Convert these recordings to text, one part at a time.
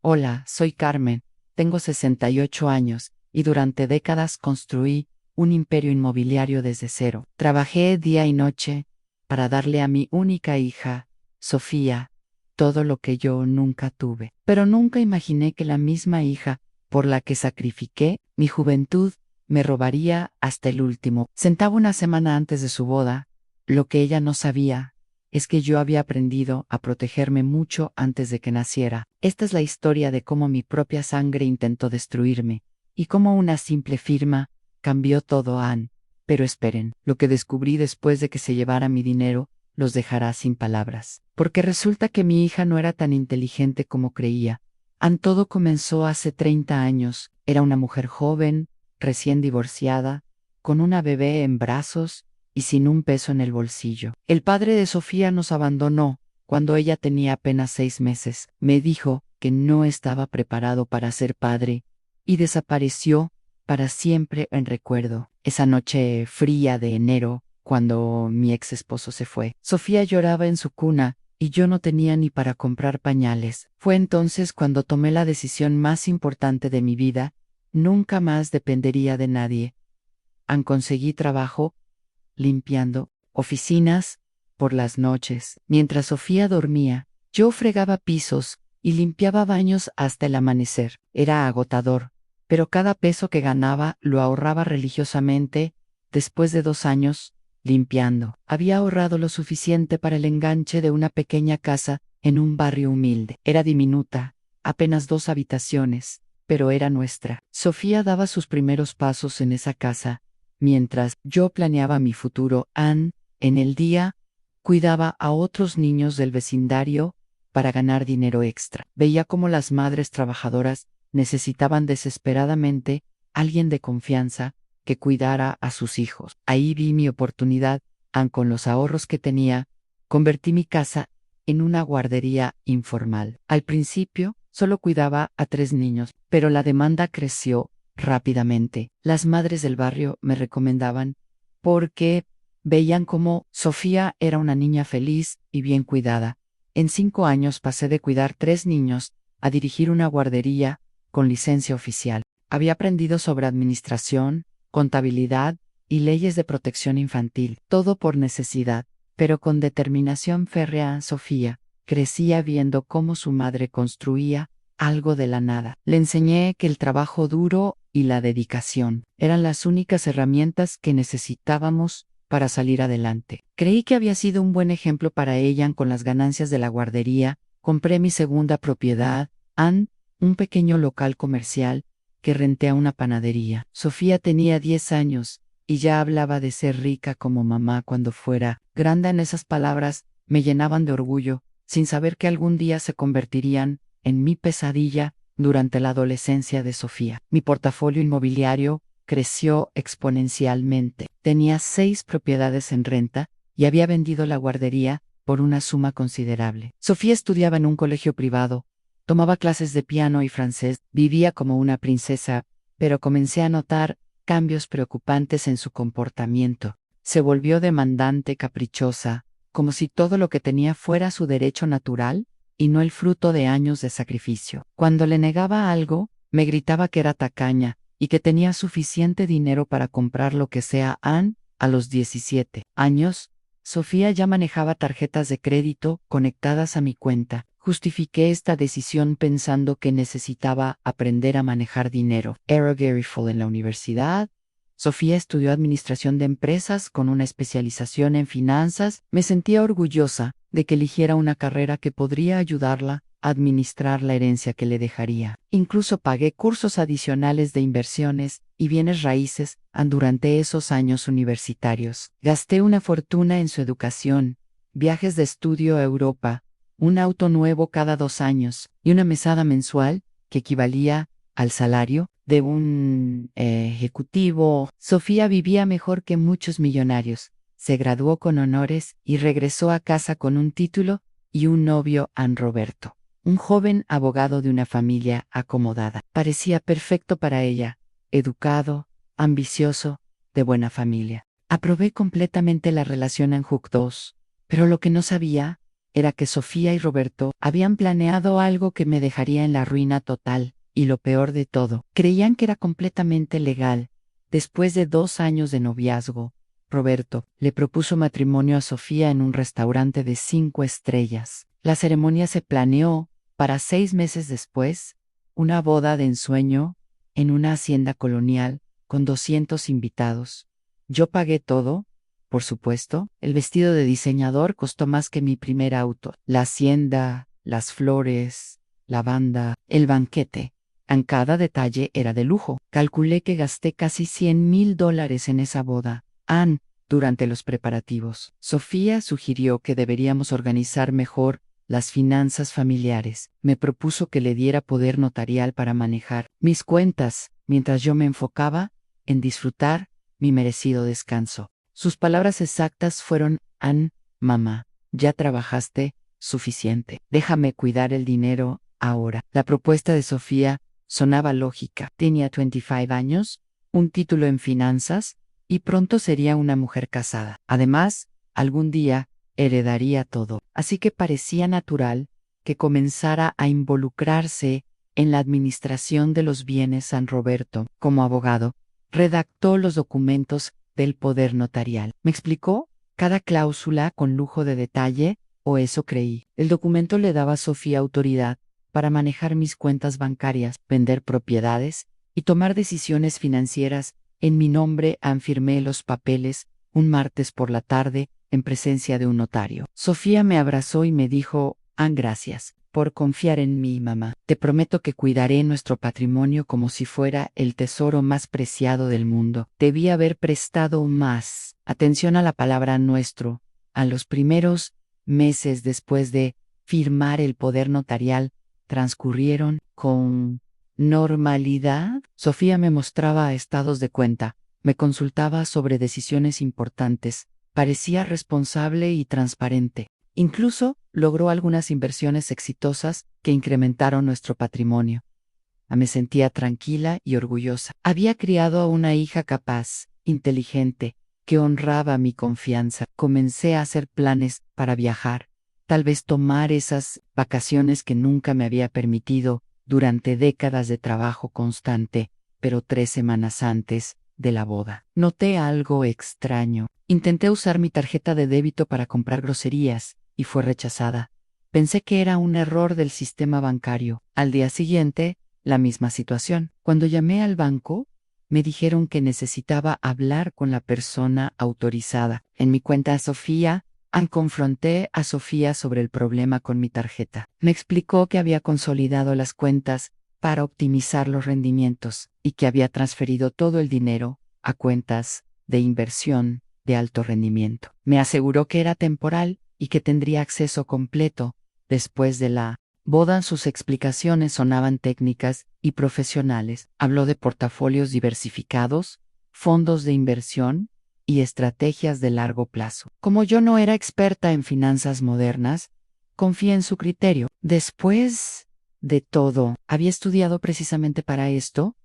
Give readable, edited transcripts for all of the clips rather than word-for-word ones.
Hola, soy Carmen, tengo 68 años, y durante décadas construí un imperio inmobiliario desde cero. Trabajé día y noche para darle a mi única hija, Sofía, todo lo que yo nunca tuve. Pero nunca imaginé que la misma hija, por la que sacrifiqué mi juventud, me robaría hasta el último centavo una semana antes de su boda. Lo que ella no sabía es que yo había aprendido a protegerme mucho antes de que naciera. Esta es la historia de cómo mi propia sangre intentó destruirme, y cómo una simple firma cambió todo, Anne. Pero esperen, lo que descubrí después de que se llevara mi dinero los dejará sin palabras. Porque resulta que mi hija no era tan inteligente como creía. Anne, todo comenzó hace 30 años. Era una mujer joven, recién divorciada, con una bebé en brazos y sin un peso en el bolsillo. El padre de Sofía nos abandonó cuando ella tenía apenas 6 meses. Me dijo que no estaba preparado para ser padre y desapareció para siempre en recuerdo. Esa noche fría de enero, cuando mi ex esposo se fue, Sofía lloraba en su cuna y yo no tenía ni para comprar pañales. Fue entonces cuando tomé la decisión más importante de mi vida. Nunca más dependería de nadie. Conseguí trabajo limpiando oficinas por las noches. Mientras Sofía dormía, yo fregaba pisos y limpiaba baños hasta el amanecer. Era agotador, pero cada peso que ganaba lo ahorraba religiosamente. Después de 2 años limpiando, había ahorrado lo suficiente para el enganche de una pequeña casa en un barrio humilde. Era diminuta, apenas 2 habitaciones, pero era nuestra. Sofía daba sus primeros pasos en esa casa, mientras yo planeaba mi futuro. Anne, en el día, cuidaba a otros niños del vecindario para ganar dinero extra. Veía cómo las madres trabajadoras necesitaban desesperadamente alguien de confianza que cuidara a sus hijos. Ahí vi mi oportunidad. Con los ahorros que tenía, convertí mi casa en una guardería informal. Al principio, solo cuidaba a 3 niños, pero la demanda creció rápidamente. Las madres del barrio me recomendaban porque veían cómo Sofía era una niña feliz y bien cuidada. En 5 años pasé de cuidar 3 niños a dirigir una guardería con licencia oficial. Había aprendido sobre administración, contabilidad y leyes de protección infantil, todo por necesidad, pero con determinación férrea. Sofía crecía viendo cómo su madre construía algo de la nada. Le enseñé que el trabajo duro y la dedicación eran las únicas herramientas que necesitábamos para salir adelante. Creí que había sido un buen ejemplo para ella. Con las ganancias de la guardería, compré mi segunda propiedad, un pequeño local comercial que renté a una panadería. Sofía tenía 10 años y ya hablaba de ser rica como mamá cuando fuera grande. En esas palabras me llenaban de orgullo, sin saber que algún día se convertirían en mi pesadilla. Durante la adolescencia de Sofía, mi portafolio inmobiliario creció exponencialmente. Tenía 6 propiedades en renta y había vendido la guardería por una suma considerable. Sofía estudiaba en un colegio privado, tomaba clases de piano y francés, vivía como una princesa, pero comencé a notar cambios preocupantes en su comportamiento. Se volvió demandante, caprichosa, como si todo lo que tenía fuera su derecho natural y no el fruto de años de sacrificio. Cuando le negaba algo, me gritaba que era tacaña y que tenía suficiente dinero para comprar lo que sea. A los 17 años, Sofía ya manejaba tarjetas de crédito conectadas a mi cuenta. Justifiqué esta decisión pensando que necesitaba aprender a manejar dinero. Era Gary Full en la universidad. Sofía estudió administración de empresas con una especialización en finanzas. Me sentía orgullosa de que eligiera una carrera que podría ayudarla a administrar la herencia que le dejaría. Incluso pagué cursos adicionales de inversiones y bienes raíces durante esos años universitarios. Gasté una fortuna en su educación, viajes de estudio a Europa, un auto nuevo cada 2 años y una mesada mensual que equivalía al salario de un ejecutivo. Sofía vivía mejor que muchos millonarios. Se graduó con honores y regresó a casa con un título y un novio, Roberto, un joven abogado de una familia acomodada. Parecía perfecto para ella, educado, ambicioso, de buena familia. Aprobé completamente la relación en Hook 2, pero lo que no sabía era que Sofía y Roberto habían planeado algo que me dejaría en la ruina total, y lo peor de todo, creían que era completamente legal. Después de 2 años de noviazgo, Roberto le propuso matrimonio a Sofía en un restaurante de 5 estrellas. La ceremonia se planeó para 6 meses después, una boda de ensueño en una hacienda colonial con 200 invitados. Yo pagué todo, por supuesto. El vestido de diseñador costó más que mi primer auto. La hacienda, las flores, la banda, el banquete. En cada detalle era de lujo. Calculé que gasté casi $100,000 en esa boda. Durante los preparativos, Sofía sugirió que deberíamos organizar mejor las finanzas familiares. Me propuso que le diera poder notarial para manejar mis cuentas, mientras yo me enfocaba en disfrutar mi merecido descanso. Sus palabras exactas fueron: mamá, ya trabajaste suficiente. Déjame cuidar el dinero ahora. La propuesta de Sofía sonaba lógica. Tenía 25 años, un título en finanzas, y pronto sería una mujer casada. Además, algún día heredaría todo. Así que parecía natural que comenzara a involucrarse en la administración de los bienes San Roberto. Como abogado, redactó los documentos del poder notarial. Me explicó cada cláusula con lujo de detalle, o eso creí. El documento le daba a Sofía autoridad para manejar mis cuentas bancarias, vender propiedades y tomar decisiones financieras. En mi nombre firmé los papeles un martes por la tarde en presencia de un notario. Sofía me abrazó y me dijo: gracias por confiar en mí, mamá. Te prometo que cuidaré nuestro patrimonio como si fuera el tesoro más preciado del mundo. Debí haber prestado más atención a la palabra nuestro. A los primeros meses después de firmar el poder notarial transcurrieron con normalidad. Sofía me mostraba estados de cuenta, me consultaba sobre decisiones importantes, parecía responsable y transparente. Incluso logró algunas inversiones exitosas que incrementaron nuestro patrimonio. Me sentía tranquila y orgullosa. Había criado a una hija capaz, inteligente, que honraba mi confianza. Comencé a hacer planes para viajar, tal vez tomar esas vacaciones que nunca me había permitido durante décadas de trabajo constante, pero 3 semanas antes de la boda. Noté algo extraño. Intenté usar mi tarjeta de débito para comprar groserías, y fue rechazada. Pensé que era un error del sistema bancario. Al día siguiente, la misma situación. Cuando llamé al banco, me dijeron que necesitaba hablar con la persona autorizada. En mi cuenta Sofía, confronté a Sofía sobre el problema con mi tarjeta. Me explicó que había consolidado las cuentas para optimizar los rendimientos y que había transferido todo el dinero a cuentas de inversión de alto rendimiento. Me aseguró que era temporal y que tendría acceso completo después de la boda. Sus explicaciones sonaban técnicas y profesionales. Habló de portafolios diversificados, fondos de inversión y estrategias de largo plazo. Como yo no era experta en finanzas modernas, confié en su criterio. Después de todo, había estudiado precisamente para esto.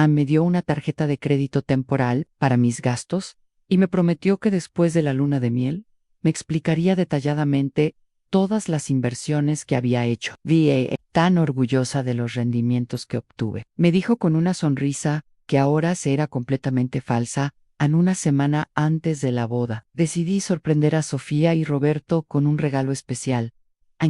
Me dio una tarjeta de crédito temporal para mis gastos y me prometió que después de la luna de miel me explicaría detalladamente todas las inversiones que había hecho. Vi tan orgullosa de los rendimientos que obtuve. Me dijo con una sonrisa que ahora se era completamente falsa. Una semana antes de la boda, decidí sorprender a Sofía y Roberto con un regalo especial.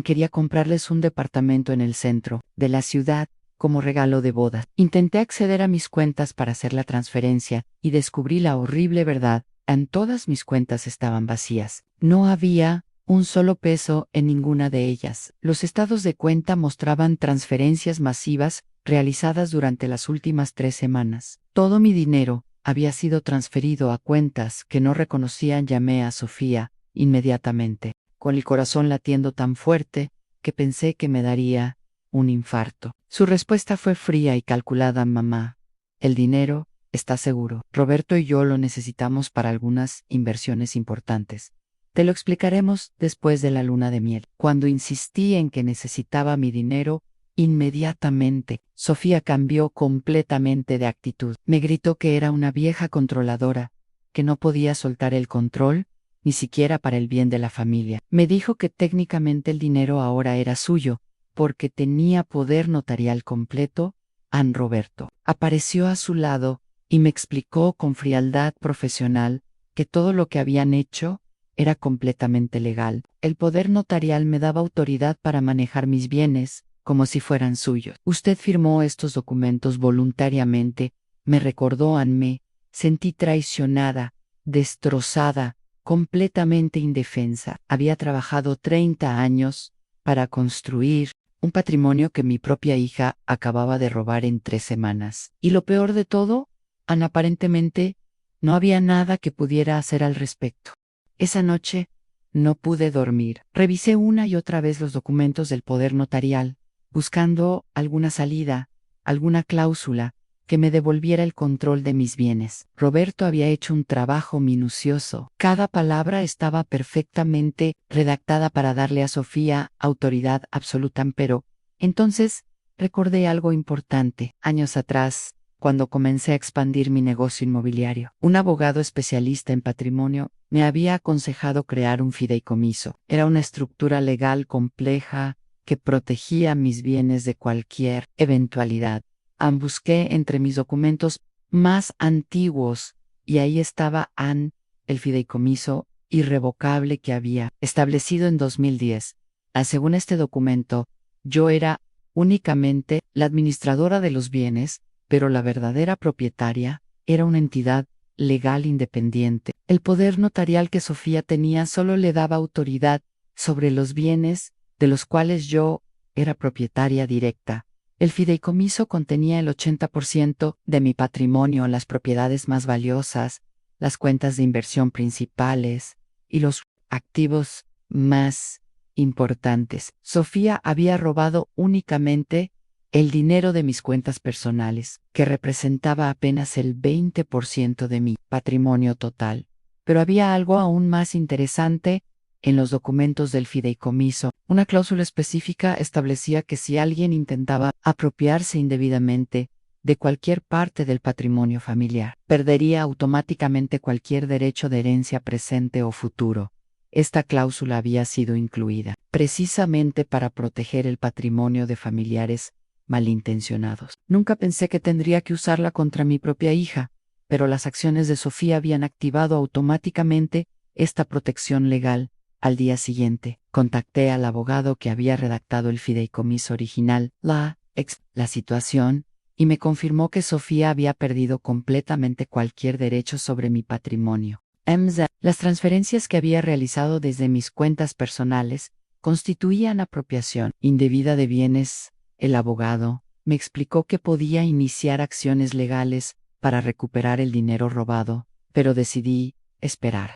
Quería comprarles un departamento en el centro de la ciudad como regalo de boda. Intenté acceder a mis cuentas para hacer la transferencia y descubrí la horrible verdad. Todas mis cuentas estaban vacías. No había un solo peso en ninguna de ellas. Los estados de cuenta mostraban transferencias masivas realizadas durante las últimas 3 semanas. Todo mi dinero había sido transferido a cuentas que no reconocían. Llamé a Sofía inmediatamente, con el corazón latiendo tan fuerte que pensé que me daría un infarto. Su respuesta fue fría y calculada: mamá, el dinero está seguro. Roberto y yo lo necesitamos para algunas inversiones importantes. Te lo explicaremos después de la luna de miel. Cuando insistí en que necesitaba mi dinero, inmediatamente, Sofía cambió completamente de actitud. Me gritó que era una vieja controladora, que no podía soltar el control ni siquiera para el bien de la familia. Me dijo que técnicamente el dinero ahora era suyo, porque tenía poder notarial completo. An Roberto apareció a su lado y me explicó con frialdad profesional que todo lo que habían hecho era completamente legal. El poder notarial me daba autoridad para manejar mis bienes como si fueran suyos. Usted firmó estos documentos voluntariamente, me recordó Anne. Sentí traicionada, destrozada, completamente indefensa. Había trabajado 30 años para construir un patrimonio que mi propia hija acababa de robar en 3 semanas. Y lo peor de todo, aparentemente, no había nada que pudiera hacer al respecto. Esa noche no pude dormir. Revisé una y otra vez los documentos del poder notarial, buscando alguna salida, alguna cláusula que me devolviera el control de mis bienes. Roberto había hecho un trabajo minucioso. Cada palabra estaba perfectamente redactada para darle a Sofía autoridad absoluta, pero entonces recordé algo importante. Años atrás, cuando comencé a expandir mi negocio inmobiliario, un abogado especialista en patrimonio me había aconsejado crear un fideicomiso. Era una estructura legal compleja que protegía mis bienes de cualquier eventualidad. Busqué entre mis documentos más antiguos y ahí estaba el fideicomiso irrevocable que había establecido en 2010. Según este documento, yo era únicamente la administradora de los bienes, pero la verdadera propietaria era una entidad legal independiente. El poder notarial que Sofía tenía solo le daba autoridad sobre los bienes de los cuales yo era propietaria directa. El fideicomiso contenía el 80% de mi patrimonio, las propiedades más valiosas, las cuentas de inversión principales y los activos más importantes. Sofía había robado únicamente el dinero de mis cuentas personales, que representaba apenas el 20% de mi patrimonio total. Pero había algo aún más interesante. En los documentos del fideicomiso, una cláusula específica establecía que si alguien intentaba apropiarse indebidamente de cualquier parte del patrimonio familiar, perdería automáticamente cualquier derecho de herencia presente o futuro. Esta cláusula había sido incluida precisamente para proteger el patrimonio de familiares malintencionados. Nunca pensé que tendría que usarla contra mi propia hija, pero las acciones de Sofía habían activado automáticamente esta protección legal. Al día siguiente, contacté al abogado que había redactado el fideicomiso original, la situación, y me confirmó que Sofía había perdido completamente cualquier derecho sobre mi patrimonio. Las transferencias que había realizado desde mis cuentas personales constituían apropiación indebida de bienes. El abogado me explicó que podía iniciar acciones legales para recuperar el dinero robado, pero decidí esperar.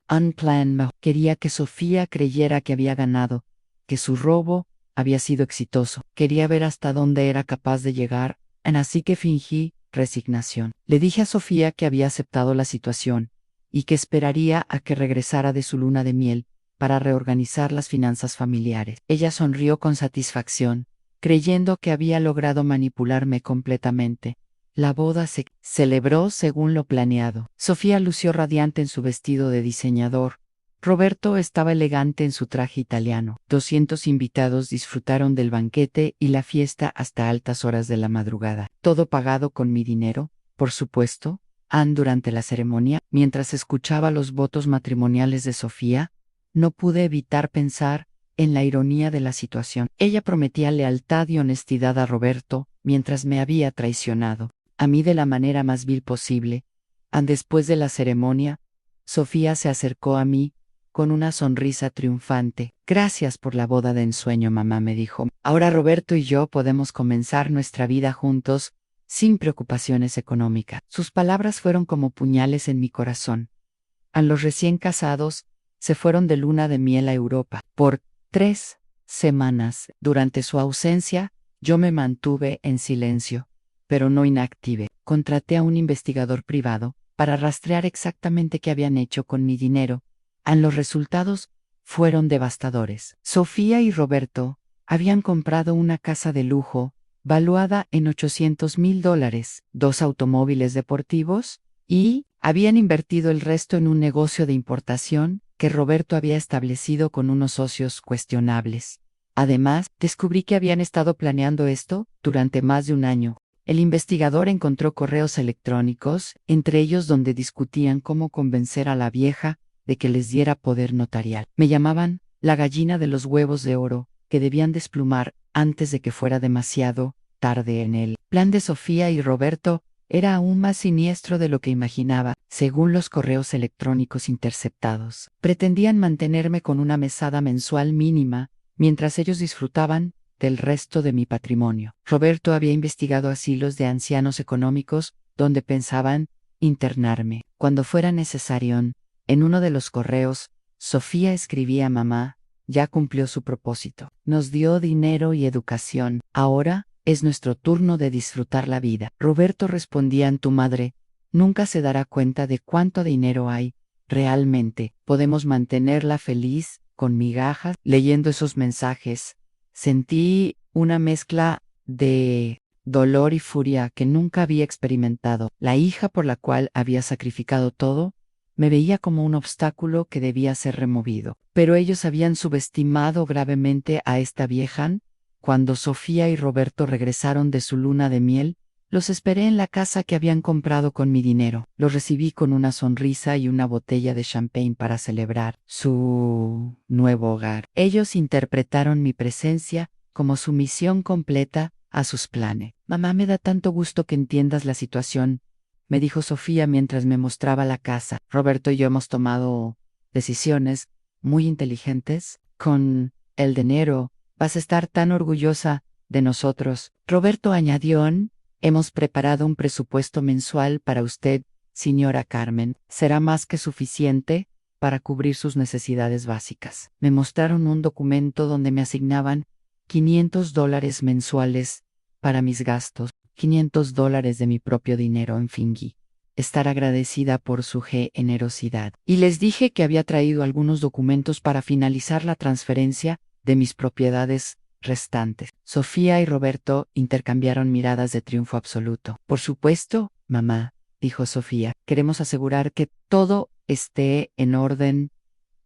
Un plan mejor. Quería que Sofía creyera que había ganado, que su robo había sido exitoso. Quería ver hasta dónde era capaz de llegar, así que fingí resignación. Le dije a Sofía que había aceptado la situación y que esperaría a que regresara de su luna de miel para reorganizar las finanzas familiares. Ella sonrió con satisfacción, creyendo que había logrado manipularme completamente. La boda se celebró según lo planeado. Sofía lució radiante en su vestido de diseñador. Roberto estaba elegante en su traje italiano. 200 invitados disfrutaron del banquete y la fiesta hasta altas horas de la madrugada. Todo pagado con mi dinero, por supuesto. Durante la ceremonia, mientras escuchaba los votos matrimoniales de Sofía, no pude evitar pensar en la ironía de la situación. Ella prometía lealtad y honestidad a Roberto, mientras me había traicionado a mí de la manera más vil posible. Después de la ceremonia, Sofía se acercó a mí con una sonrisa triunfante. Gracias por la boda de ensueño, mamá, me dijo. Ahora Roberto y yo podemos comenzar nuestra vida juntos, sin preocupaciones económicas. Sus palabras fueron como puñales en mi corazón. Los recién casados se fueron de luna de miel a Europa. Por 3 semanas, durante su ausencia, yo me mantuve en silencio, pero no inactive. Contraté a un investigador privado para rastrear exactamente qué habían hecho con mi dinero. Los resultados fueron devastadores. Sofía y Roberto habían comprado una casa de lujo valuada en $800,000, 2 automóviles deportivos y Habían invertido el resto en un negocio de importación que Roberto había establecido con unos socios cuestionables. Además, descubrí que habían estado planeando esto durante más de un año. El investigador encontró correos electrónicos, entre ellos donde discutían cómo convencer a la vieja de que les diera poder notarial. Me llamaban la gallina de los huevos de oro, que debían desplumar antes de que fuera demasiado tarde. En el plan de Sofía y Roberto era aún más siniestro de lo que imaginaba, según los correos electrónicos interceptados. Pretendían mantenerme con una mesada mensual mínima, mientras ellos disfrutaban del resto de mi patrimonio. Roberto había investigado asilos de ancianos económicos donde pensaban internarme. Cuando fuera necesario, en uno de los correos, Sofía escribía: mamá, ya cumplió su propósito. Nos dio dinero y educación. Ahora es nuestro turno de disfrutar la vida. Roberto respondía: tu madre nunca se dará cuenta de cuánto dinero hay. Realmente, podemos mantenerla feliz con migajas. Leyendo esos mensajes, sentí una mezcla de dolor y furia que nunca había experimentado. La hija por la cual había sacrificado todo me veía como un obstáculo que debía ser removido. Pero ellos habían subestimado gravemente a esta vieja. Cuando Sofía y Roberto regresaron de su luna de miel, los esperé en la casa que habían comprado con mi dinero. Los recibí con una sonrisa y una botella de champagne para celebrar su nuevo hogar. Ellos interpretaron mi presencia como sumisión completa a sus planes. Mamá, me da tanto gusto que entiendas la situación, me dijo Sofía mientras me mostraba la casa. Roberto y yo hemos tomado decisiones muy inteligentes. Con el dinero, vas a estar tan orgullosa de nosotros. Roberto añadió: hemos preparado un presupuesto mensual para usted, señora Carmen. Será más que suficiente para cubrir sus necesidades básicas. Me mostraron un documento donde me asignaban $500 mensuales para mis gastos. $500 de mi propio dinero. Fingí estar agradecida por su generosidad. Y les dije que había traído algunos documentos para finalizar la transferencia de mis propiedades restantes. Sofía y Roberto intercambiaron miradas de triunfo absoluto. Por supuesto, mamá, dijo Sofía, queremos asegurar que todo esté en orden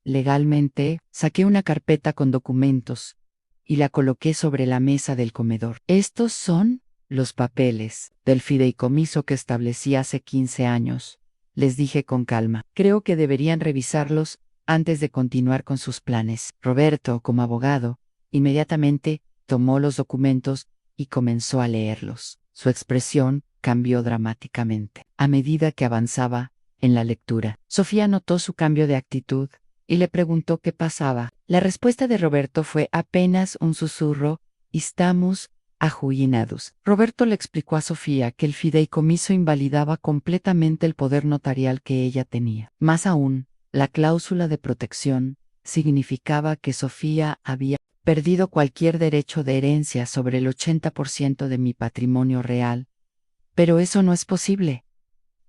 legalmente. Saqué una carpeta con documentos y la coloqué sobre la mesa del comedor. Estos son los papeles del fideicomiso que establecí hace 15 años, les dije con calma. Creo que deberían revisarlos antes de continuar con sus planes. Roberto, como abogado, inmediatamente tomó los documentos y comenzó a leerlos. Su expresión cambió dramáticamente a medida que avanzaba en la lectura. Sofía notó su cambio de actitud y le preguntó qué pasaba. La respuesta de Roberto fue apenas un susurro: estamos ajuinados. Roberto le explicó a Sofía que el fideicomiso invalidaba completamente el poder notarial que ella tenía. Más aún, la cláusula de protección significaba que Sofía había perdido cualquier derecho de herencia sobre el 80% de mi patrimonio real. Pero eso no es posible,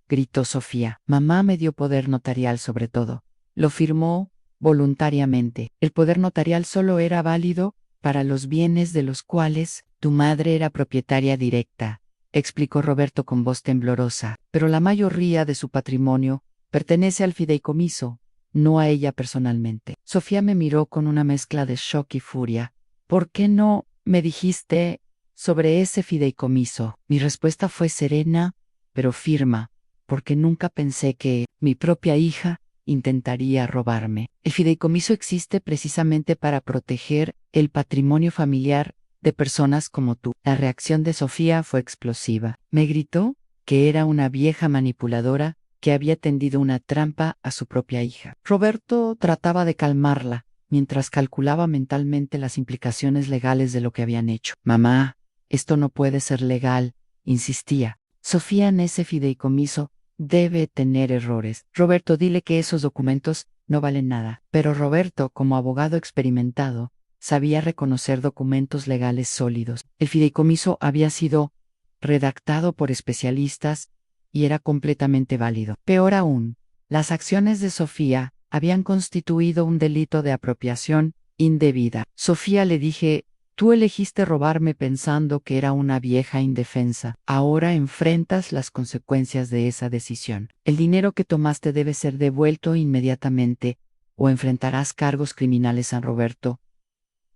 gritó Sofía. Mamá me dio poder notarial sobre todo. Lo firmó voluntariamente. El poder notarial solo era válido para los bienes de los cuales tu madre era propietaria directa, explicó Roberto con voz temblorosa. Pero la mayoría de su patrimonio pertenece al fideicomiso, no a ella personalmente. Sofía me miró con una mezcla de shock y furia. ¿Por qué no me dijiste sobre ese fideicomiso? Mi respuesta fue serena, pero firme, porque nunca pensé que mi propia hija intentaría robarme. El fideicomiso existe precisamente para proteger el patrimonio familiar de personas como tú. La reacción de Sofía fue explosiva. Me gritó que era una vieja manipuladora que había tendido una trampa a su propia hija. Roberto trataba de calmarla, mientras calculaba mentalmente las implicaciones legales de lo que habían hecho. Mamá, esto no puede ser legal, insistía. Sofía, en ese fideicomiso debe tener errores. Roberto, dile que esos documentos no valen nada. Pero Roberto, como abogado experimentado, sabía reconocer documentos legales sólidos. El fideicomiso había sido redactado por especialistas y era completamente válido. Peor aún, las acciones de Sofía habían constituido un delito de apropiación indebida. Sofía, le dije, Tú elegiste robarme pensando que era una vieja indefensa. Ahora enfrentas las consecuencias de esa decisión. El dinero que tomaste debe ser devuelto inmediatamente o enfrentarás cargos criminales. San Roberto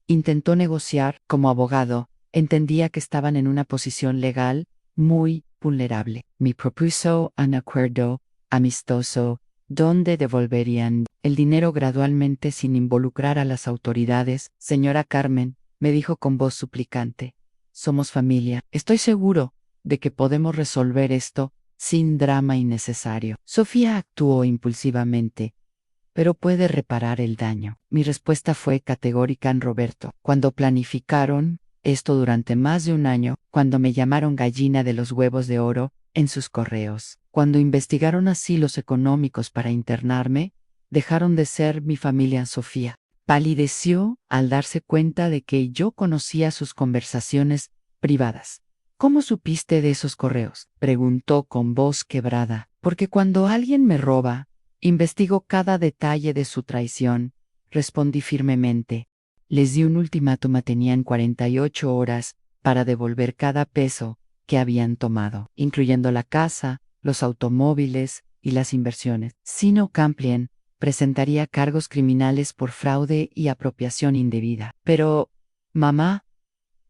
intentó negociar como abogado. Entendía que estaban en una posición legal muy vulnerable. Me propuso un acuerdo amistoso donde devolverían el dinero gradualmente sin involucrar a las autoridades. Señora Carmen, me dijo con voz suplicante, somos familia. Estoy seguro de que podemos resolver esto sin drama innecesario. Sofía actuó impulsivamente, pero puede reparar el daño. Mi respuesta fue categórica en Roberto. Cuando planificaron esto durante más de un año, cuando me llamaron gallina de los huevos de oro en sus correos, cuando investigaron asilos económicos para internarme, dejaron de ser mi familia. Sofía palideció al darse cuenta de que yo conocía sus conversaciones privadas. ¿Cómo supiste de esos correos?, preguntó con voz quebrada. Porque cuando alguien me roba, investigo cada detalle de su traición, respondí firmemente. Les di un ultimátum. Tenían 48 horas para devolver cada peso que habían tomado, incluyendo la casa, los automóviles y las inversiones. Si no cumplían, presentaría cargos criminales por fraude y apropiación indebida. Pero, mamá,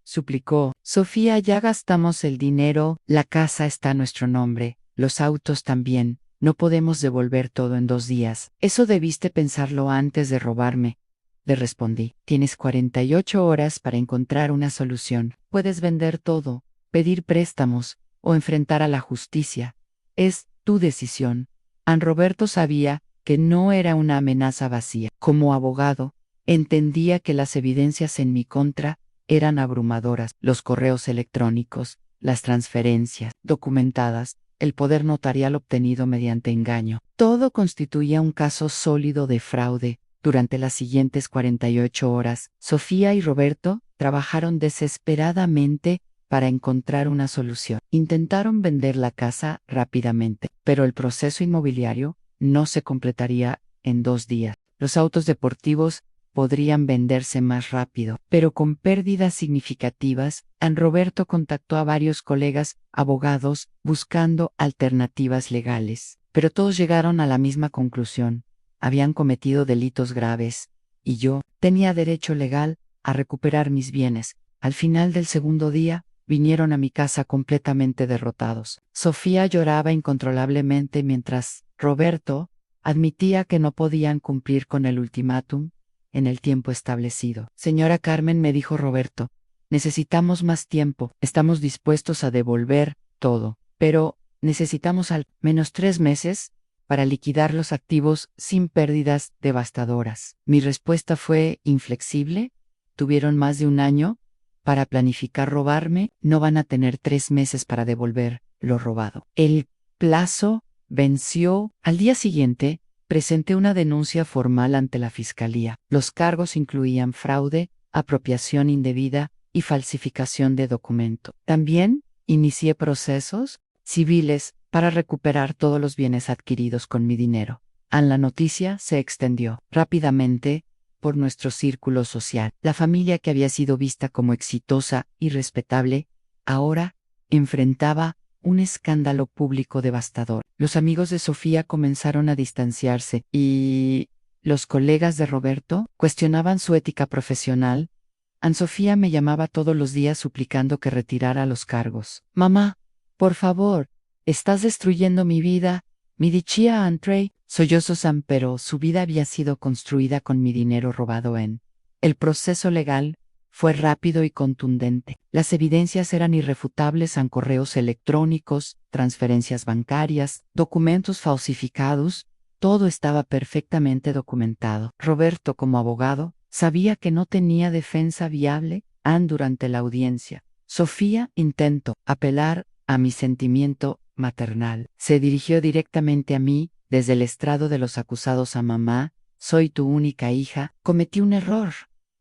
suplicó Sofía, ya gastamos el dinero, la casa está a nuestro nombre, los autos también. No podemos devolver todo en 2 días. Eso debiste pensarlo antes de robarme, le respondí. Tienes 48 horas para encontrar una solución. Puedes vender todo, pedir préstamos o enfrentar a la justicia. Es tu decisión. An Roberto sabía que no era una amenaza vacía. Como abogado, entendía que las evidencias en mi contra eran abrumadoras. Los correos electrónicos, las transferencias documentadas, el poder notarial obtenido mediante engaño. Todo constituía un caso sólido de fraude. Durante las siguientes 48 horas, Sofía y Roberto trabajaron desesperadamente para encontrar una solución. Intentaron vender la casa rápidamente, pero el proceso inmobiliario no se completaría en 2 días. Los autos deportivos podrían venderse más rápido, pero con pérdidas significativas. An Roberto contactó a varios colegas abogados buscando alternativas legales, pero todos llegaron a la misma conclusión: habían cometido delitos graves, y yo tenía derecho legal a recuperar mis bienes. Al final del segundo día, vinieron a mi casa completamente derrotados. Sofía lloraba incontrolablemente mientras Roberto admitía que no podían cumplir con el ultimátum en el tiempo establecido. Señora Carmen, me dijo Roberto, necesitamos más tiempo. Estamos dispuestos a devolver todo, pero necesitamos al menos 3 meses para liquidar los activos sin pérdidas devastadoras. Mi respuesta fue inflexible. Tuvieron más de un año para planificar robarme. No van a tener 3 meses para devolver lo robado. El plazo venció. Al día siguiente, presenté una denuncia formal ante la Fiscalía. Los cargos incluían fraude, apropiación indebida y falsificación de documento. También inicié procesos civiles para recuperar todos los bienes adquiridos con mi dinero. La noticia se extendió rápidamente por nuestro círculo social. La familia, que había sido vista como exitosa y respetable, ahora enfrentaba un escándalo público devastador. Los amigos de Sofía comenzaron a distanciarse y los colegas de Roberto cuestionaban su ética profesional. An Sofía me llamaba todos los días suplicando que retirara los cargos. Mamá, por favor, estás destruyendo mi vida. Mi dichía Antrey, sollozó Sam, pero su vida había sido construida con mi dinero robado. El proceso legal fue rápido y contundente. Las evidencias eran irrefutables: en correos electrónicos, transferencias bancarias, documentos falsificados. Todo estaba perfectamente documentado. Roberto, como abogado, sabía que no tenía defensa viable. Durante la audiencia, Sofía intentó apelar a mi sentimiento maternal. Se dirigió directamente a mí desde el estrado de los acusados: a mamá, soy tu única hija, cometí un error,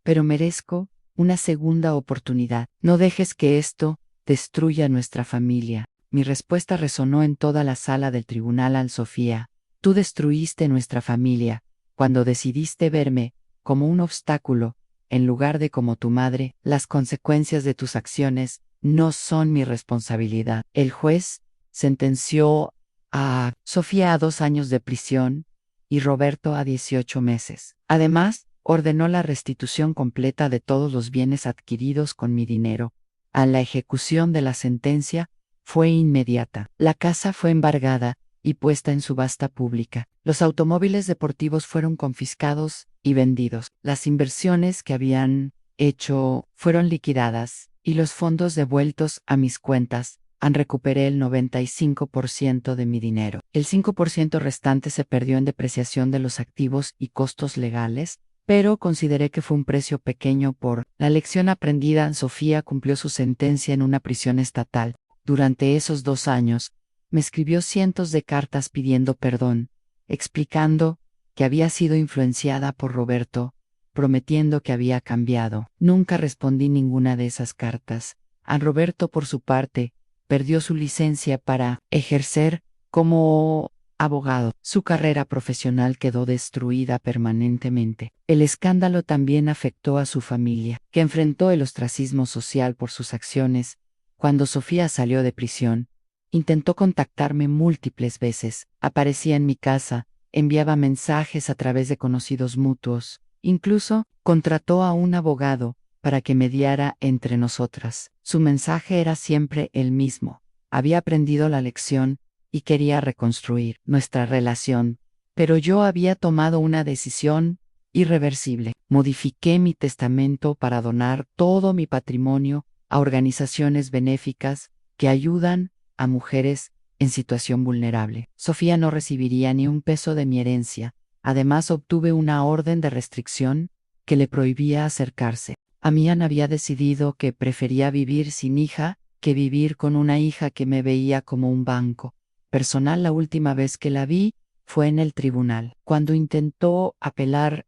pero merezco una segunda oportunidad. No dejes que esto destruya nuestra familia. Mi respuesta resonó en toda la sala del tribunal. Al Sofía, tú destruiste nuestra familia cuando decidiste verme como un obstáculo en lugar de como tu madre, las consecuencias de tus acciones no son mi responsabilidad. El juez sentenció a Sofía a 2 años de prisión y Roberto a 18 meses. Además, ordenó la restitución completa de todos los bienes adquiridos con mi dinero. A la ejecución de la sentencia fue inmediata. La casa fue embargada y puesta en subasta pública. Los automóviles deportivos fueron confiscados y vendidos. Las inversiones que habían hecho fueron liquidadas y los fondos devueltos a mis cuentas. Recuperé el 95% de mi dinero. El 5% restante se perdió en depreciación de los activos y costos legales, pero consideré que fue un precio pequeño por la lección aprendida. Sofía cumplió su sentencia en una prisión estatal. Durante esos 2 años, me escribió cientos de cartas pidiendo perdón, explicando que había sido influenciada por Roberto, prometiendo que había cambiado. Nunca respondí ninguna de esas cartas. Roberto, por su parte, perdió su licencia para ejercer como abogado. Su carrera profesional quedó destruida permanentemente. El escándalo también afectó a su familia, que enfrentó el ostracismo social por sus acciones. Cuando Sofía salió de prisión, intentó contactarme múltiples veces. Aparecía en mi casa, enviaba mensajes a través de conocidos mutuos. Incluso contrató a un abogado para que mediara entre nosotras. Su mensaje era siempre el mismo. Había aprendido la lección y quería reconstruir nuestra relación, pero yo había tomado una decisión irreversible. Modifiqué mi testamento para donar todo mi patrimonio a organizaciones benéficas que ayudan a mujeres en situación vulnerable. Sofía no recibiría ni un peso de mi herencia. Además, obtuve una orden de restricción que le prohibía acercarse. Amián había decidido que prefería vivir sin hija que vivir con una hija que me veía como un banco personal. La última vez que la vi fue en el tribunal, cuando intentó apelar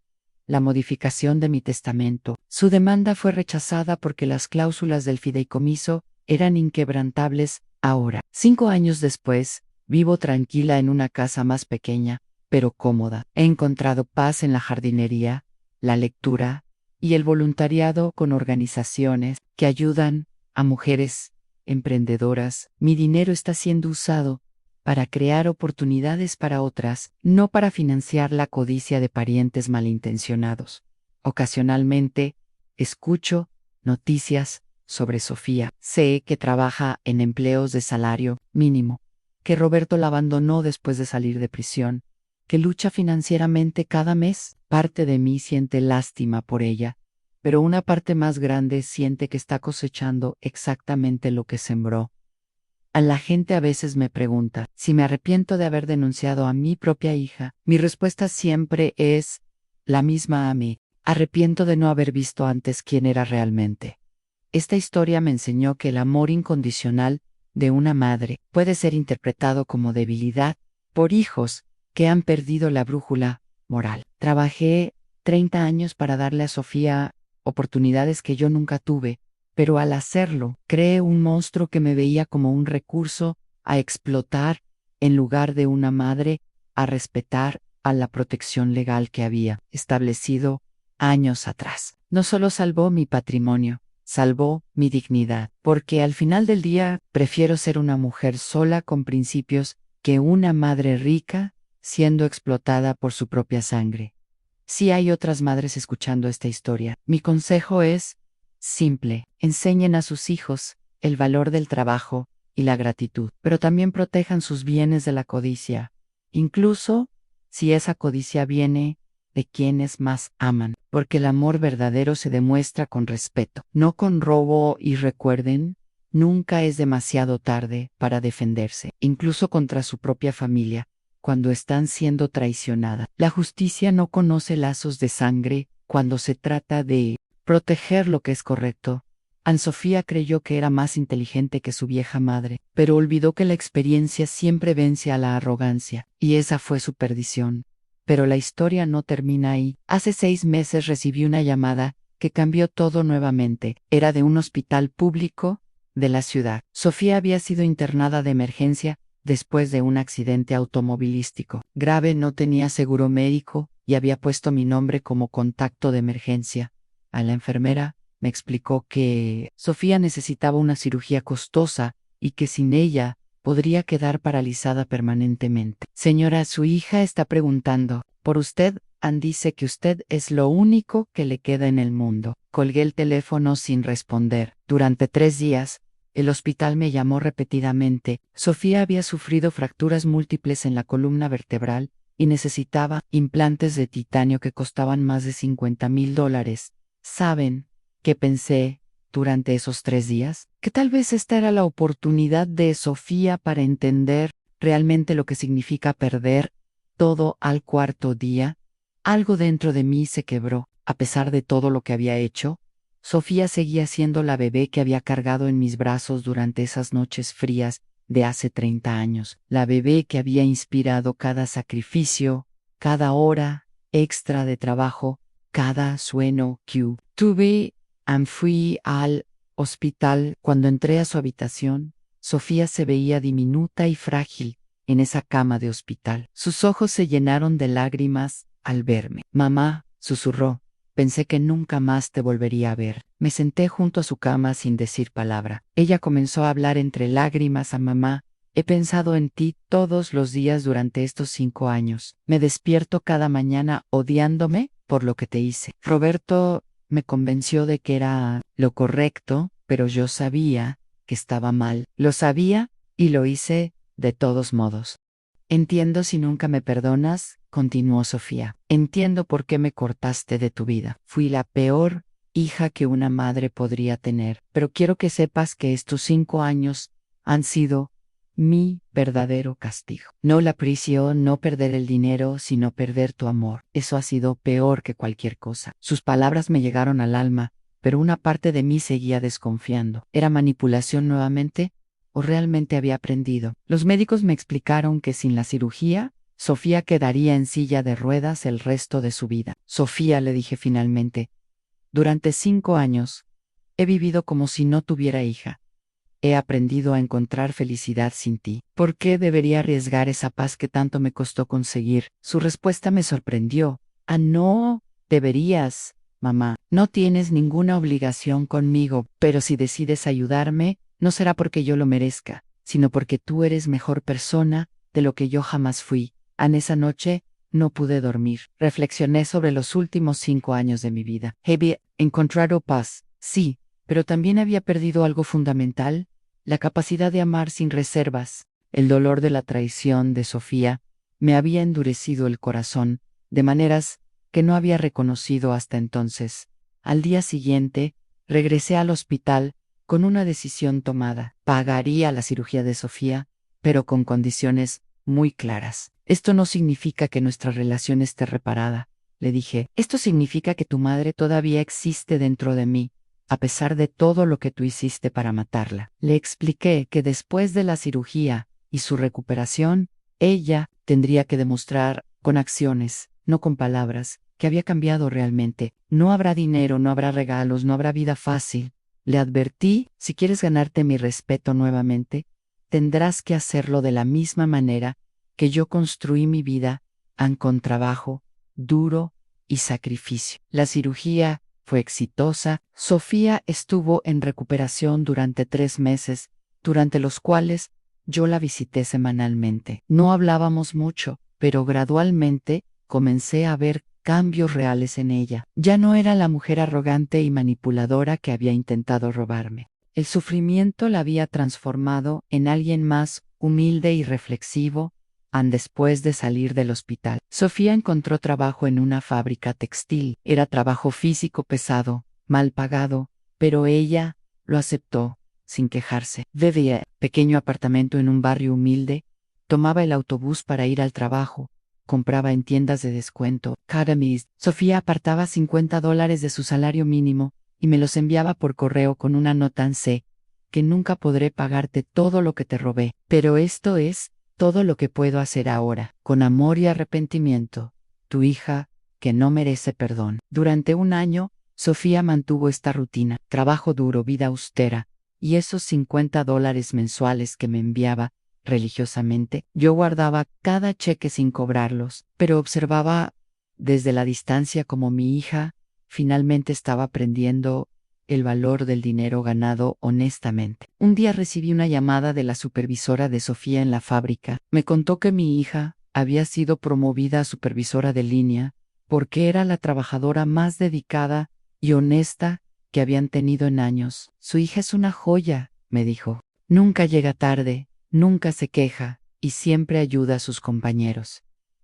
la modificación de mi testamento. Su demanda fue rechazada porque las cláusulas del fideicomiso eran inquebrantables. Ahora, 5 años después, vivo tranquila en una casa más pequeña, pero cómoda. He encontrado paz en la jardinería, la lectura y el voluntariado con organizaciones que ayudan a mujeres emprendedoras. Mi dinero está siendo usado para crear oportunidades para otras, no para financiar la codicia de parientes malintencionados. Ocasionalmente, escucho noticias sobre Sofía. Sé que trabaja en empleos de salario mínimo, que Roberto la abandonó después de salir de prisión, que lucha financieramente cada mes. Parte de mí siente lástima por ella, pero una parte más grande siente que está cosechando exactamente lo que sembró. A la gente a veces me pregunta si me arrepiento de haber denunciado a mi propia hija. Mi respuesta siempre es la misma a mí. Arrepiento de no haber visto antes quién era realmente. Esta historia me enseñó que el amor incondicional de una madre puede ser interpretado como debilidad por hijos que han perdido la brújula moral. Trabajé 30 años para darle a Sofía oportunidades que yo nunca tuve, pero al hacerlo, creé un monstruo que me veía como un recurso a explotar en lugar de una madre a respetar a la protección legal que había establecido años atrás. No solo salvó mi patrimonio, salvó mi dignidad, porque al final del día prefiero ser una mujer sola con principios que una madre rica siendo explotada por su propia sangre. Si hay otras madres escuchando esta historia, mi consejo es simple: enseñen a sus hijos el valor del trabajo y la gratitud, pero también protejan sus bienes de la codicia, incluso si esa codicia viene de quienes más aman, porque el amor verdadero se demuestra con respeto, no con robo. Y recuerden, nunca es demasiado tarde para defenderse, incluso contra su propia familia, cuando están siendo traicionada. La justicia no conoce lazos de sangre cuando se trata de proteger lo que es correcto. Anne-Sofía creyó que era más inteligente que su vieja madre, pero olvidó que la experiencia siempre vence a la arrogancia, y esa fue su perdición. Pero la historia no termina ahí. Hace 6 meses recibí una llamada que cambió todo nuevamente. Era de un hospital público de la ciudad. Sofía había sido internada de emergencia después de un accidente automovilístico grave. No tenía seguro médico y había puesto mi nombre como contacto de emergencia. a la enfermera, me explicó que Sofía necesitaba una cirugía costosa y que sin ella podría quedar paralizada permanentemente. Señora, su hija está preguntando por usted. Ann dice que usted es lo único que le queda en el mundo. Colgué el teléfono sin responder. Durante 3 días, el hospital me llamó repetidamente. Sofía había sufrido fracturas múltiples en la columna vertebral y necesitaba implantes de titanio que costaban más de $50,000. ¿Saben qué pensé durante esos 3 días? Que tal vez esta era la oportunidad de Sofía para entender realmente lo que significa perder todo al cuarto día. Algo dentro de mí se quebró. A pesar de todo lo que había hecho, Sofía seguía siendo la bebé que había cargado en mis brazos durante esas noches frías de hace 30 años, la bebé que había inspirado cada sacrificio, cada hora extra de trabajo, cada sueño que tuve. Fui al hospital. Cuando entré a su habitación, Sofía se veía diminuta y frágil en esa cama de hospital. Sus ojos se llenaron de lágrimas al verme. Mamá, susurró, pensé que nunca más te volvería a ver. Me senté junto a su cama sin decir palabra. Ella comenzó a hablar entre lágrimas a mamá. He pensado en ti todos los días durante estos 5 años. Me despierto cada mañana odiándome por lo que te hice. Roberto me convenció de que era lo correcto, pero yo sabía que estaba mal. Lo sabía y lo hice de todos modos. Entiendo si nunca me perdonas, continuó Sofía. Entiendo por qué me cortaste de tu vida. Fui la peor hija que una madre podría tener, pero quiero que sepas que estos 5 años han sido mi verdadero castigo. No la prisión, no perder el dinero, sino perder tu amor. Eso ha sido peor que cualquier cosa. Sus palabras me llegaron al alma, pero una parte de mí seguía desconfiando. ¿Era manipulación nuevamente? ¿O realmente había aprendido? Los médicos me explicaron que sin la cirugía, Sofía quedaría en silla de ruedas el resto de su vida. Sofía, le dije finalmente, durante 5 años, he vivido como si no tuviera hija. He aprendido a encontrar felicidad sin ti. ¿Por qué debería arriesgar esa paz que tanto me costó conseguir? Su respuesta me sorprendió. Ah, no, deberías, mamá. No tienes ninguna obligación conmigo, pero si decides ayudarme, no será porque yo lo merezca, sino porque tú eres mejor persona de lo que yo jamás fui. Esa noche no pude dormir. Reflexioné sobre los últimos 5 años de mi vida. Había encontrado paz, sí, pero también había perdido algo fundamental, la capacidad de amar sin reservas. El dolor de la traición de Sofía me había endurecido el corazón, de maneras que no había reconocido hasta entonces. Al día siguiente, regresé al hospital con una decisión tomada. Pagaría la cirugía de Sofía, pero con condiciones muy claras. Esto no significa que nuestra relación esté reparada, le dije. Esto significa que tu madre todavía existe dentro de mí, a pesar de todo lo que tú hiciste para matarla. Le expliqué que después de la cirugía y su recuperación, ella tendría que demostrar con acciones, no con palabras, que había cambiado realmente. No habrá dinero, no habrá regalos, no habrá vida fácil. Le advertí, si quieres ganarte mi respeto nuevamente, tendrás que hacerlo de la misma manera que yo construí mi vida, con trabajo, duro y sacrificio. La cirugía fue exitosa. Sofía estuvo en recuperación durante 3 meses, durante los cuales yo la visité semanalmente. No hablábamos mucho, pero gradualmente comencé a ver cambios reales en ella. Ya no era la mujer arrogante y manipuladora que había intentado robarme. El sufrimiento la había transformado en alguien más humilde y reflexivo. Después de salir del hospital, Sofía encontró trabajo en una fábrica textil. Era trabajo físico pesado, mal pagado, pero ella lo aceptó, sin quejarse. Vivía pequeño apartamento en un barrio humilde, tomaba el autobús para ir al trabajo, compraba en tiendas de descuento. Cada mes, Sofía apartaba $50 de su salario mínimo y me los enviaba por correo con una nota: sé que nunca podré pagarte todo lo que te robé, pero esto es todo lo que puedo hacer ahora, con amor y arrepentimiento. Tu hija, que no merece perdón. Durante 1 año, Sofía mantuvo esta rutina: trabajo duro, vida austera, y esos $50 mensuales que me enviaba religiosamente. Yo guardaba cada cheque sin cobrarlos, pero observaba desde la distancia como mi hija Finalmente estaba aprendiendo el valor del dinero ganado honestamente. Un día recibí una llamada de la supervisora de Sofía en la fábrica. Me contó que mi hija había sido promovida a supervisora de línea porque era la trabajadora más dedicada y honesta que habían tenido en años. Su hija es una joya, me dijo. Nunca llega tarde, nunca se queja y siempre ayuda a sus compañeros.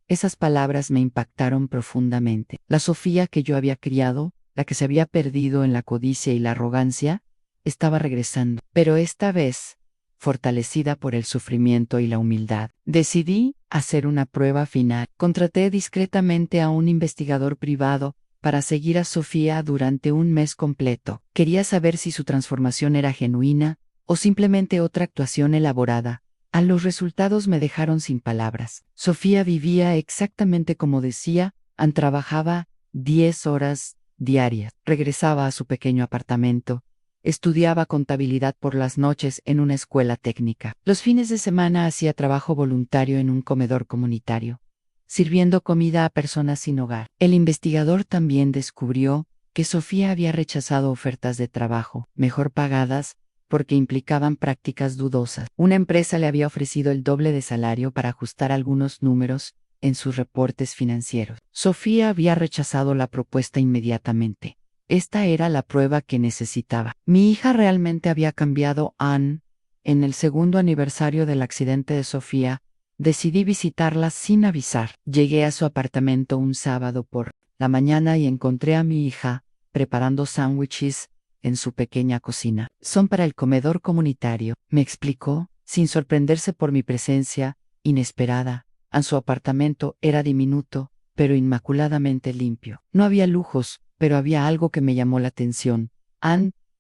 Esas palabras me impactaron profundamente. La Sofía que yo había criado, la que se había perdido en la codicia y la arrogancia, estaba regresando, pero esta vez, fortalecida por el sufrimiento y la humildad. Decidí hacer una prueba final. Contraté discretamente a un investigador privado para seguir a Sofía durante un mes completo. Quería saber si su transformación era genuina o simplemente otra actuación elaborada. Los resultados me dejaron sin palabras. Sofía vivía exactamente como decía, trabajaba 10 horas diarias. Regresaba a su pequeño apartamento. Estudiaba contabilidad por las noches en una escuela técnica. Los fines de semana hacía trabajo voluntario en un comedor comunitario, sirviendo comida a personas sin hogar. El investigador también descubrió que Sofía había rechazado ofertas de trabajo, mejor pagadas, porque implicaban prácticas dudosas. Una empresa le había ofrecido el doble de salario para ajustar algunos números en sus reportes financieros. Sofía había rechazado la propuesta inmediatamente. Esta era la prueba que necesitaba. Mi hija realmente había cambiado. En el segundo aniversario del accidente de Sofía, decidí visitarla sin avisar. Llegué a su apartamento un sábado por la mañana y encontré a mi hija preparando sándwiches en su pequeña cocina. Son para el comedor comunitario, me explicó, sin sorprenderse por mi presencia inesperada. Su apartamento era diminuto, pero inmaculadamente limpio. No había lujos, pero había algo que me llamó la atención.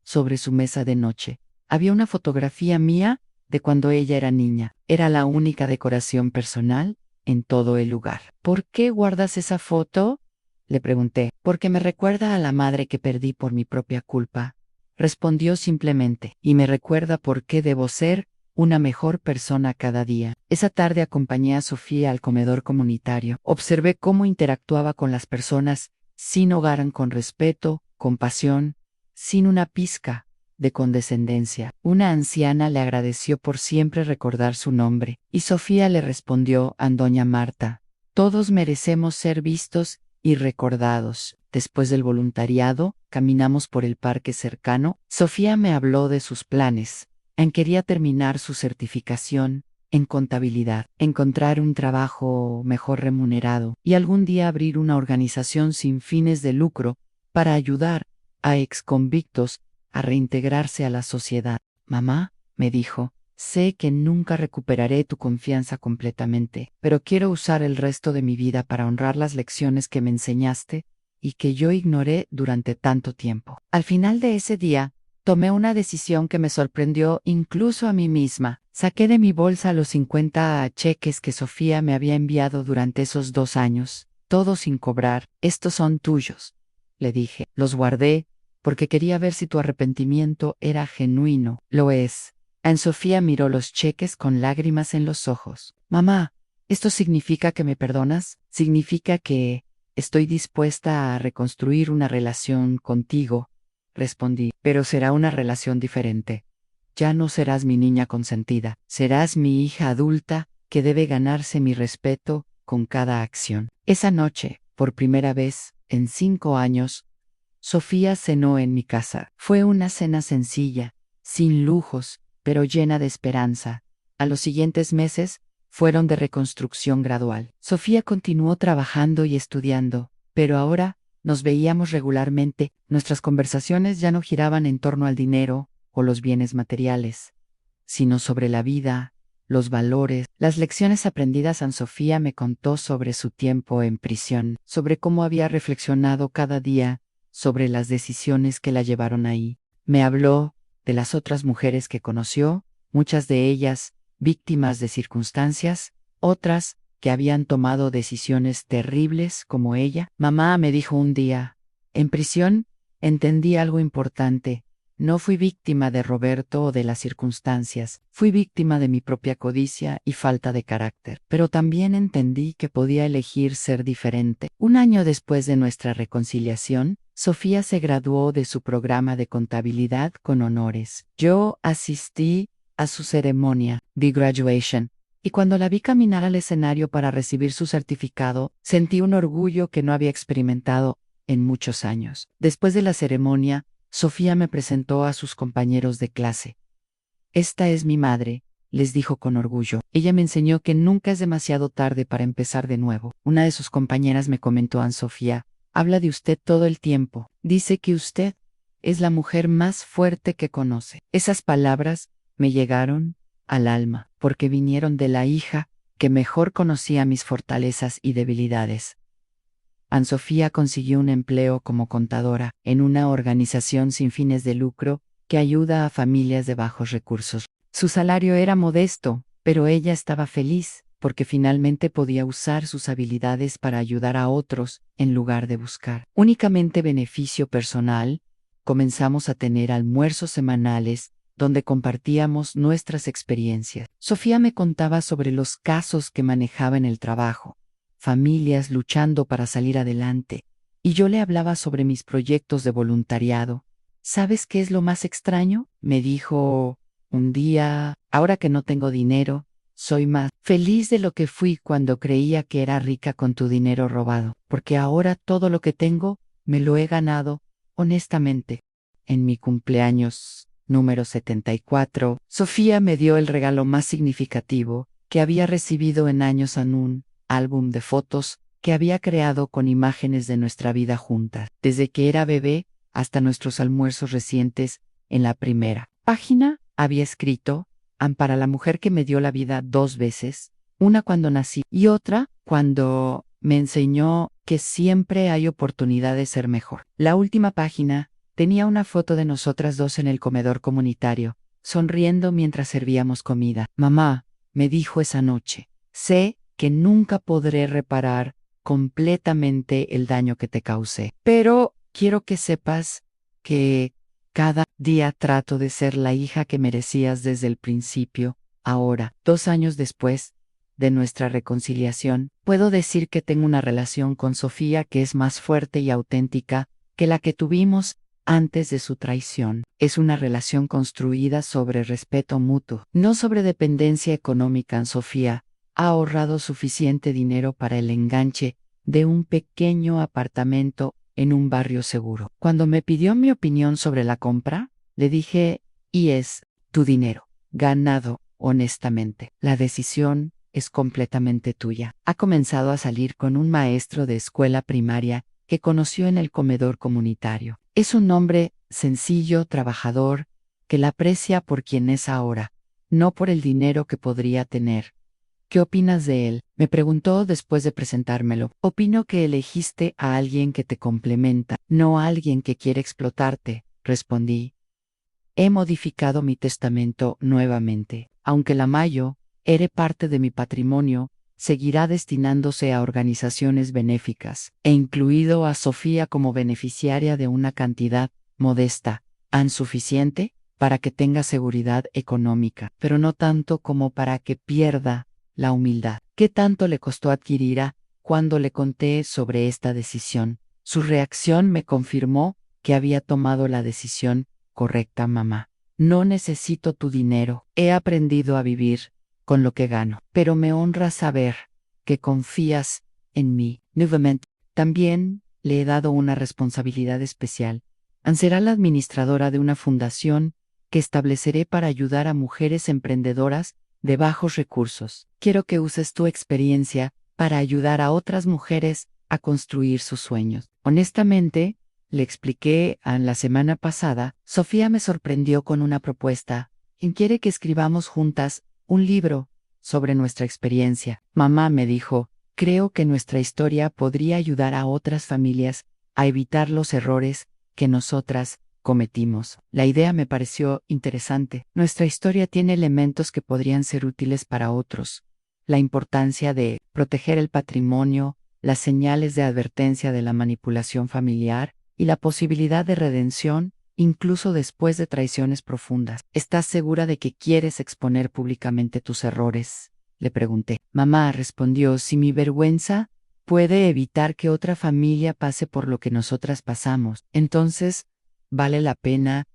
Sobre su mesa de noche, había una fotografía mía de cuando ella era niña. Era la única decoración personal en todo el lugar. ¿Por qué guardas esa foto?, le pregunté. Porque me recuerda a la madre que perdí por mi propia culpa, respondió simplemente, y me recuerda por qué debo ser una mejor persona cada día. Esa tarde acompañé a Sofía al comedor comunitario. Observé cómo interactuaba con las personas sin hogar, con respeto, compasión, sin una pizca de condescendencia. Una anciana le agradeció por siempre recordar su nombre, y Sofía le respondió: Doña Marta, todos merecemos ser vistos y recordados. Después del voluntariado, caminamos por el parque cercano. Sofía me habló de sus planes. Quería terminar su certificación en contabilidad, encontrar un trabajo mejor remunerado y algún día abrir una organización sin fines de lucro para ayudar a exconvictos a reintegrarse a la sociedad. Mamá, me dijo, sé que nunca recuperaré tu confianza completamente, pero quiero usar el resto de mi vida para honrar las lecciones que me enseñaste y que yo ignoré durante tanto tiempo. Al final de ese día, tomé una decisión que me sorprendió incluso a mí misma. Saqué de mi bolsa los 50 cheques que Sofía me había enviado durante esos 2 años, todos sin cobrar. Estos son tuyos, le dije. Los guardé porque quería ver si tu arrepentimiento era genuino. Lo es. Sofía miró los cheques con lágrimas en los ojos. Mamá, ¿esto significa que me perdonas? Significa que estoy dispuesta a reconstruir una relación contigo, respondí, pero será una relación diferente. Ya no serás mi niña consentida, serás mi hija adulta que debe ganarse mi respeto con cada acción. Esa noche, por primera vez en 5 años, Sofía cenó en mi casa. Fue una cena sencilla, sin lujos, pero llena de esperanza. A los siguientes meses fueron de reconstrucción gradual. Sofía continuó trabajando y estudiando, pero ahora nos veíamos regularmente. Nuestras conversaciones ya no giraban en torno al dinero o los bienes materiales, sino sobre la vida, los valores. Las lecciones aprendidas. Sofía me contó sobre su tiempo en prisión, sobre cómo había reflexionado cada día sobre las decisiones que la llevaron ahí. Me habló de las otras mujeres que conoció, muchas de ellas víctimas de circunstancias, otras que habían tomado decisiones terribles como ella. Mamá me dijo un día, en prisión, entendí algo importante. No fui víctima de Roberto o de las circunstancias, fui víctima de mi propia codicia y falta de carácter. Pero también entendí que podía elegir ser diferente. Un año después de nuestra reconciliación, Sofía se graduó de su programa de contabilidad con honores. Yo asistí a su ceremonia de graduation, y cuando la vi caminar al escenario para recibir su certificado, sentí un orgullo que no había experimentado en muchos años. Después de la ceremonia, Sofía me presentó a sus compañeros de clase. Esta es mi madre, les dijo con orgullo. Ella me enseñó que nunca es demasiado tarde para empezar de nuevo. Una de sus compañeras me comentó: Ann Sofía, habla de usted todo el tiempo. Dice que usted es la mujer más fuerte que conoce. Esas palabras me llegaron al alma, porque vinieron de la hija que mejor conocía mis fortalezas y debilidades. Ann Sofía consiguió un empleo como contadora en una organización sin fines de lucro que ayuda a familias de bajos recursos. Su salario era modesto, pero ella estaba feliz porque finalmente podía usar sus habilidades para ayudar a otros en lugar de buscar únicamente beneficio personal. Comenzamos a tener almuerzos semanales donde compartíamos nuestras experiencias. Sofía me contaba sobre los casos que manejaba en el trabajo, familias luchando para salir adelante, y yo le hablaba sobre mis proyectos de voluntariado. ¿Sabes qué es lo más extraño?, me dijo un día. Ahora que no tengo dinero, soy más feliz de lo que fui cuando creía que era rica con tu dinero robado, porque ahora todo lo que tengo me lo he ganado honestamente. En mi cumpleaños número 74, Sofía me dio el regalo más significativo que había recibido en años: en un álbum de fotos que había creado con imágenes de nuestra vida juntas, desde que era bebé hasta nuestros almuerzos recientes. En la primera página había escrito: Ann, para la mujer que me dio la vida 2 veces, una cuando nací y otra cuando me enseñó que siempre hay oportunidad de ser mejor. La última página tenía una foto de nosotras dos en el comedor comunitario, sonriendo mientras servíamos comida. Mamá, me dijo esa noche, sé que nunca podré reparar completamente el daño que te causé, pero quiero que sepas que cada día trato de ser la hija que merecías desde el principio. Ahora, 2 años después de nuestra reconciliación, puedo decir que tengo una relación con Sofía que es más fuerte y auténtica que la que tuvimos antes de su traición. Es una relación construida sobre respeto mutuo, no sobre dependencia económica. Sofía ha ahorrado suficiente dinero para el enganche de un pequeño apartamento en un barrio seguro. Cuando me pidió mi opinión sobre la compra, le dije: y es tu dinero, ganado honestamente. La decisión es completamente tuya. Ha comenzado a salir con un maestro de escuela primaria que conoció en el comedor comunitario. Es un hombre sencillo, trabajador, que la aprecia por quien es ahora, no por el dinero que podría tener. ¿Qué opinas de él?, me preguntó después de presentármelo. Opino que elegiste a alguien que te complementa, no a alguien que quiere explotarte, respondí. He modificado mi testamento nuevamente. Aunque la Mayo ere parte de mi patrimonio, seguirá destinándose a organizaciones benéficas, e incluido a Sofía como beneficiaria de una cantidad modesta, suficiente para que tenga seguridad económica, pero no tanto como para que pierda la humildad. ¿Qué tanto le costó adquirirla? Cuando le conté sobre esta decisión, su reacción me confirmó que había tomado la decisión correcta. Mamá, no necesito tu dinero. He aprendido a vivir con lo que gano, pero me honra saber que confías en mí. Nuevamente, también le he dado una responsabilidad especial. Ann será la administradora de una fundación que estableceré para ayudar a mujeres emprendedoras de bajos recursos. Quiero que uses tu experiencia para ayudar a otras mujeres a construir sus sueños. Honestamente, le expliqué a Ann la semana pasada, Sofía me sorprendió con una propuesta. ¿Quién quiere que escribamos juntas un libro sobre nuestra experiencia? Mamá, me dijo, creo que nuestra historia podría ayudar a otras familias a evitar los errores que nosotras cometimos. La idea me pareció interesante. Nuestra historia tiene elementos que podrían ser útiles para otros. La importancia de proteger el patrimonio, las señales de advertencia de la manipulación familiar y la posibilidad de redención, incluso después de traiciones profundas. ¿Estás segura de que quieres exponer públicamente tus errores?, le pregunté. Mamá respondió: si mi vergüenza puede evitar que otra familia pase por lo que nosotras pasamos. Entonces, vale la pena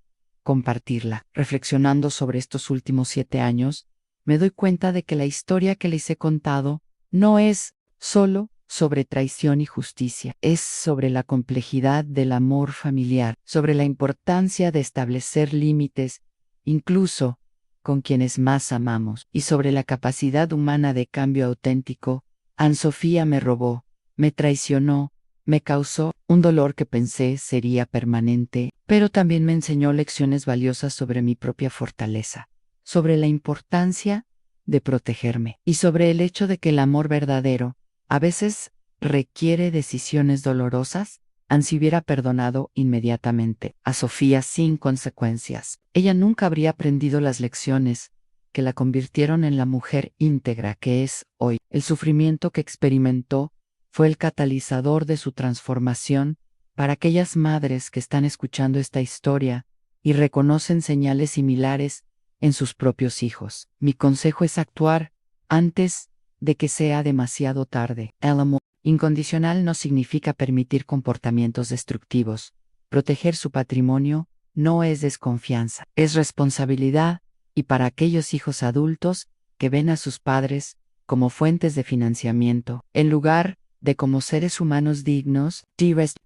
compartirla. Reflexionando sobre estos últimos 7 años, me doy cuenta de que la historia que les he contado no es solo sobre traición y justicia, es sobre la complejidad del amor familiar, sobre la importancia de establecer límites, incluso con quienes más amamos, y sobre la capacidad humana de cambio auténtico. Anne-Sofía me robó, me traicionó, me causó un dolor que pensé sería permanente, pero también me enseñó lecciones valiosas sobre mi propia fortaleza, sobre la importancia de protegerme y sobre el hecho de que el amor verdadero a veces requiere decisiones dolorosas. Anne se hubiera perdonado inmediatamente a Sofía sin consecuencias. Ella nunca habría aprendido las lecciones que la convirtieron en la mujer íntegra que es hoy. El sufrimiento que experimentó fue el catalizador de su transformación. Para aquellas madres que están escuchando esta historia y reconocen señales similares en sus propios hijos, mi consejo es actuar antes de que sea demasiado tarde. El amor incondicional no significa permitir comportamientos destructivos. Proteger su patrimonio no es desconfianza, es responsabilidad, y para aquellos hijos adultos que ven a sus padres como fuentes de financiamiento, en lugar de como seres humanos dignos,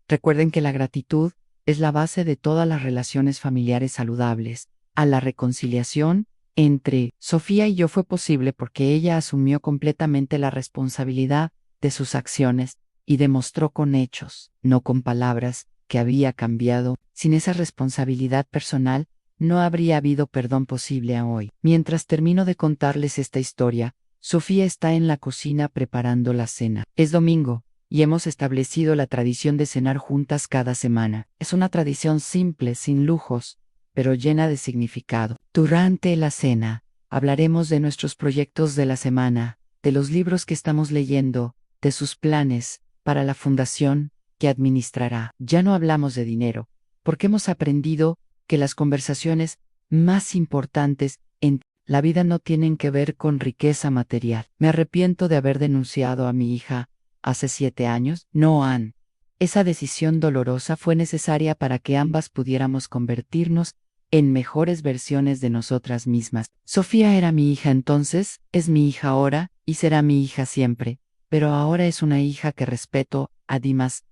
recuerden que la gratitud es la base de todas las relaciones familiares saludables. A la reconciliación entre Sofía y yo fue posible porque ella asumió completamente la responsabilidad de sus acciones y demostró con hechos, no con palabras, que había cambiado. Sin esa responsabilidad personal, no habría habido perdón posible a hoy. Mientras termino de contarles esta historia, Sofía está en la cocina preparando la cena. Es domingo, y hemos establecido la tradición de cenar juntas cada semana. Es una tradición simple, sin lujos, pero llena de significado. Durante la cena, hablaremos de nuestros proyectos de la semana, de los libros que estamos leyendo, de sus planes para la fundación que administrará. Ya no hablamos de dinero, porque hemos aprendido que las conversaciones más importantes en la vida no tienen que ver con riqueza material. Me arrepiento de haber denunciado a mi hija hace 7 años. No, Anne. Esa decisión dolorosa fue necesaria para que ambas pudiéramos convertirnos en mejores versiones de nosotras mismas. Sofía era mi hija entonces, es mi hija ahora, y será mi hija siempre. Pero ahora es una hija que respeto, además,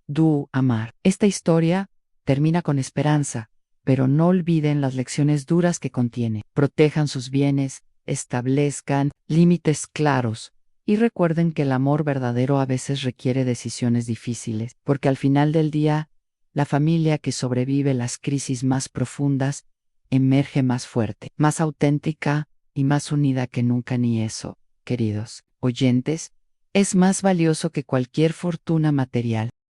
amar. Esta historia termina con esperanza, pero no olviden las lecciones duras que contiene. Protejan sus bienes, establezcan límites claros, y recuerden que el amor verdadero a veces requiere decisiones difíciles, porque al final del día, la familia que sobrevive las crisis más profundas emerge más fuerte, más auténtica y más unida que nunca. Ni eso, queridos oyentes, es más valioso que cualquier fortuna material.